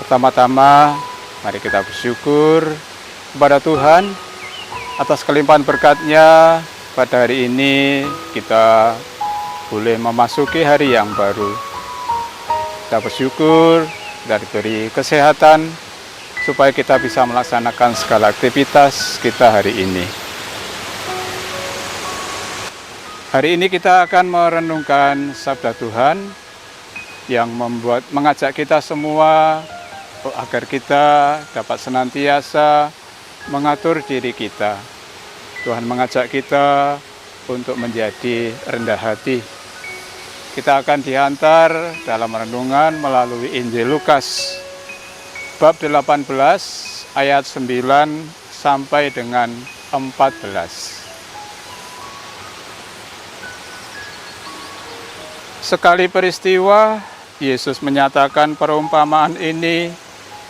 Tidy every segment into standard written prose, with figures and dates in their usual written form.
Pertama-tama, mari kita bersyukur kepada Tuhan atas kelimpahan berkat-Nya. Pada hari ini kita boleh memasuki hari yang baru. Kita bersyukur kita diberi kesehatan supaya kita bisa melaksanakan segala aktivitas kita hari ini. Hari ini kita akan merenungkan sabda Tuhan yang mengajak kita semua agar kita dapat senantiasa mengatur diri kita. Tuhan mengajak kita untuk menjadi rendah hati. Kita akan diantar dalam renungan melalui Injil Lukas bab 18 ayat 9 sampai dengan 14. Sekali peristiwa, Yesus menyatakan perumpamaan ini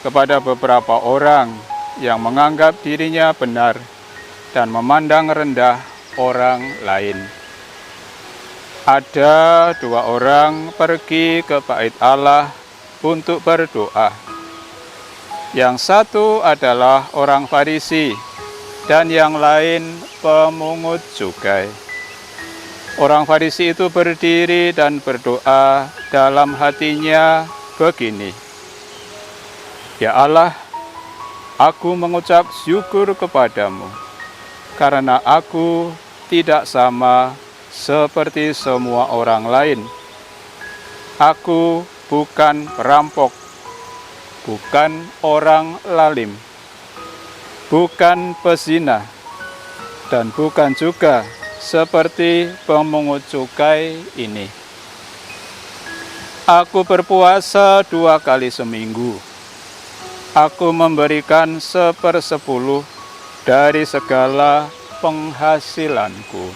kepada beberapa orang yang menganggap dirinya benar dan memandang rendah orang lain. Ada dua orang pergi ke bait Allah untuk berdoa. Yang satu adalah orang Farisi dan yang lain pemungut cukai. Orang Farisi itu berdiri dan berdoa dalam hatinya begini, "Ya Allah, aku mengucap syukur kepadamu, karena aku tidak sama seperti semua orang lain. Aku bukan perampok, bukan orang lalim, bukan pezina, dan bukan juga seperti pemungut cukai ini. Aku berpuasa 2 kali seminggu. Aku memberikan 1/10 dari segala penghasilanku."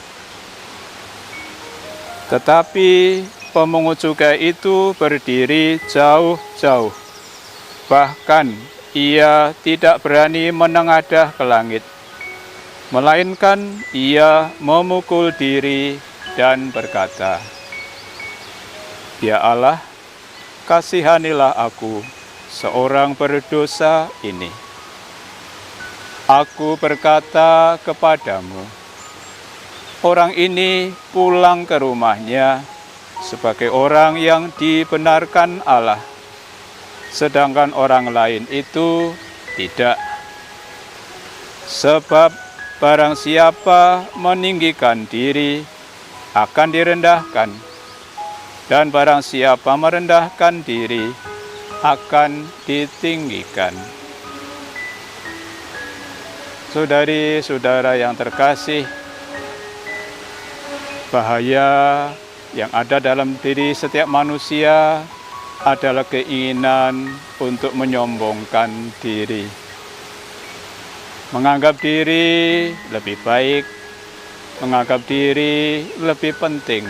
Tetapi pemungut cukai itu berdiri jauh-jauh. Bahkan ia tidak berani menengadah ke langit, melainkan ia memukul diri dan berkata, "Ya Allah, kasihanilah aku, seorang berdosa ini." Aku berkata kepadamu, orang ini pulang ke rumahnya sebagai orang yang dibenarkan Allah, sedangkan orang lain itu tidak. Sebab barang siapa meninggikan diri akan direndahkan, dan barang siapa merendahkan diri akan ditinggikan. Saudari-saudara yang terkasih, bahaya yang ada dalam diri setiap manusia adalah keinginan untuk menyombongkan diri, menganggap diri lebih baik, menganggap diri lebih penting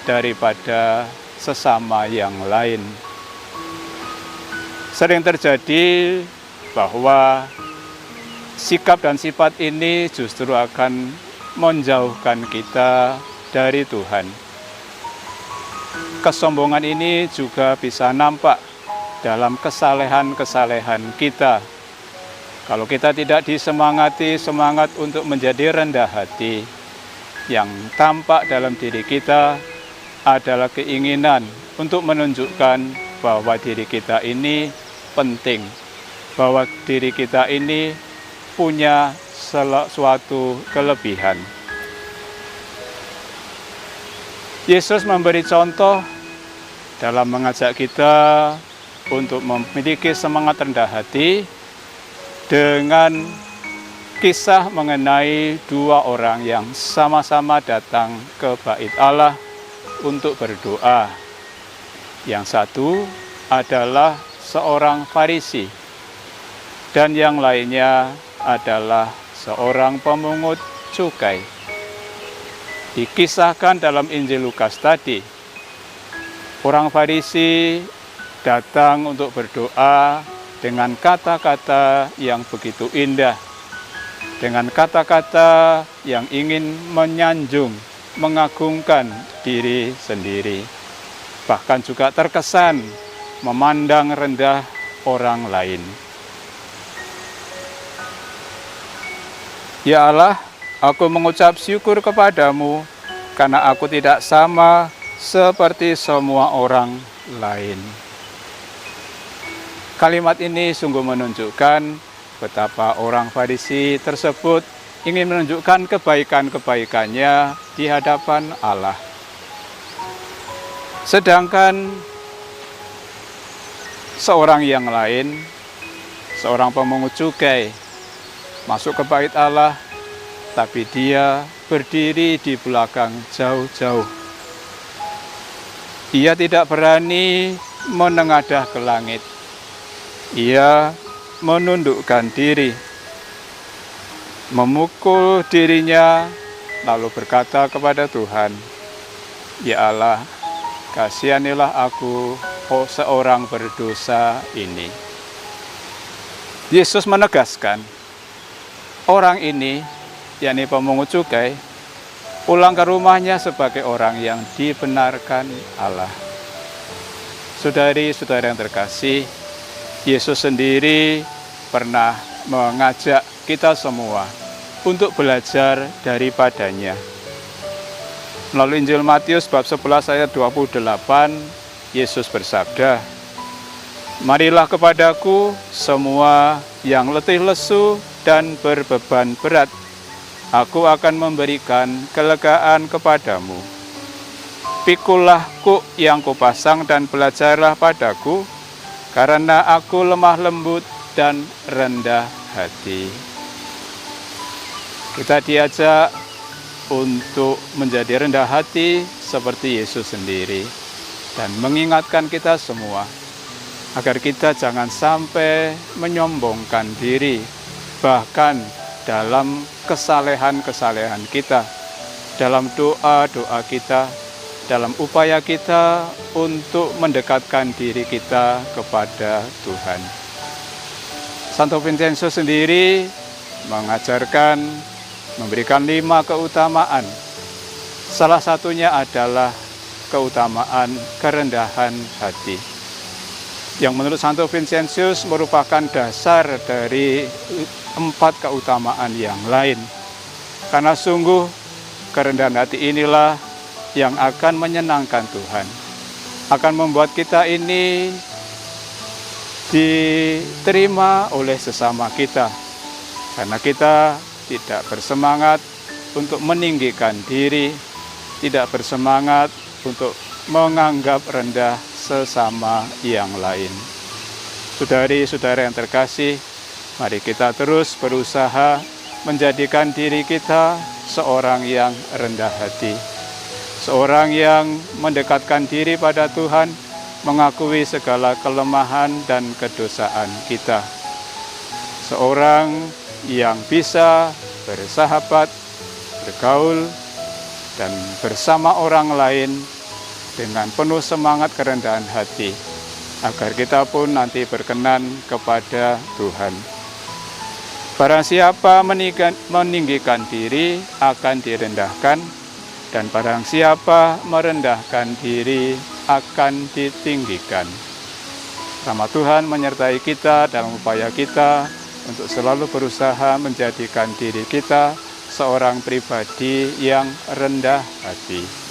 daripada sesama yang lain. Sering terjadi bahwa sikap dan sifat ini justru akan menjauhkan kita dari Tuhan. Kesombongan ini juga bisa nampak dalam kesalehan-kesalehan kita. Kalau kita tidak disemangati semangat untuk menjadi rendah hati, yang tampak dalam diri kita adalah keinginan untuk menunjukkan bahwa diri kita ini penting, bahwa diri kita ini punya suatu kelebihan. Yesus memberi contoh dalam mengajak kita untuk memiliki semangat rendah hati dengan kisah mengenai dua orang yang sama-sama datang ke bait Allah untuk berdoa. Yang satu adalah seorang Farisi dan yang lainnya adalah seorang pemungut cukai. Dikisahkan dalam Injil Lukas tadi, orang Farisi datang untuk berdoa dengan kata-kata yang begitu indah, dengan kata-kata yang ingin menyanjung, mengagungkan diri sendiri, bahkan juga terkesan memandang rendah orang lain. Ya Allah, aku mengucap syukur kepadamu karena aku tidak sama seperti semua orang lain. Kalimat ini sungguh menunjukkan betapa orang Farisi tersebut ingin menunjukkan kebaikan-kebaikannya di hadapan Allah. Sedangkan seorang yang lain, seorang pemungut cukai, masuk ke bait Allah, tapi dia berdiri di belakang jauh-jauh. Ia tidak berani menengadah ke langit. Ia menundukkan diri, memukul dirinya, lalu berkata kepada Tuhan, "Ya Allah, kasihanilah aku, seorang berdosa ini." Yesus menegaskan, orang ini, yakni pemungut cukai, pulang ke rumahnya sebagai orang yang dibenarkan Allah. Saudari-saudara yang terkasih, Yesus sendiri pernah mengajak kita semua untuk belajar daripadanya. Melalui Injil Matius bab 11 ayat 28, Yesus bersabda, "Marilah kepadaku semua yang letih lesu dan berbeban berat, aku akan memberikan kelegaan kepadamu. Pikulah kuk yang kupasang dan belajarlah padaku, karena aku lemah lembut dan rendah hati." Kita diajak untuk menjadi rendah hati seperti Yesus sendiri dan mengingatkan kita semua agar kita jangan sampai menyombongkan diri, bahkan dalam kesalehan-kesalehan kita, dalam doa-doa kita, dalam upaya kita untuk mendekatkan diri kita kepada Tuhan. Santo Vincenzo sendiri mengajarkan, memberikan 5 keutamaan. Salah satunya adalah keutamaan kerendahan hati, yang menurut Santo Vincentius merupakan dasar dari 4 keutamaan yang lain. Karena sungguh kerendahan hati inilah yang akan menyenangkan Tuhan, akan membuat kita ini diterima oleh sesama kita, karena kita tidak bersemangat untuk meninggikan diri, tidak bersemangat untuk menganggap rendah sesama yang lain. Saudari-saudara yang terkasih, mari kita terus berusaha menjadikan diri kita seorang yang rendah hati, seorang yang mendekatkan diri pada Tuhan, mengakui segala kelemahan dan kedosaan kita, seorang yang bisa bersahabat, bergaul, dan bersama orang lain dengan penuh semangat kerendahan hati, agar kita pun nanti berkenan kepada Tuhan. Barang siapa meninggikan diri akan direndahkan, dan barang siapa merendahkan diri akan ditinggikan. Rahmat Tuhan menyertai kita dalam upaya kita untuk selalu berusaha menjadikan diri kita seorang pribadi yang rendah hati.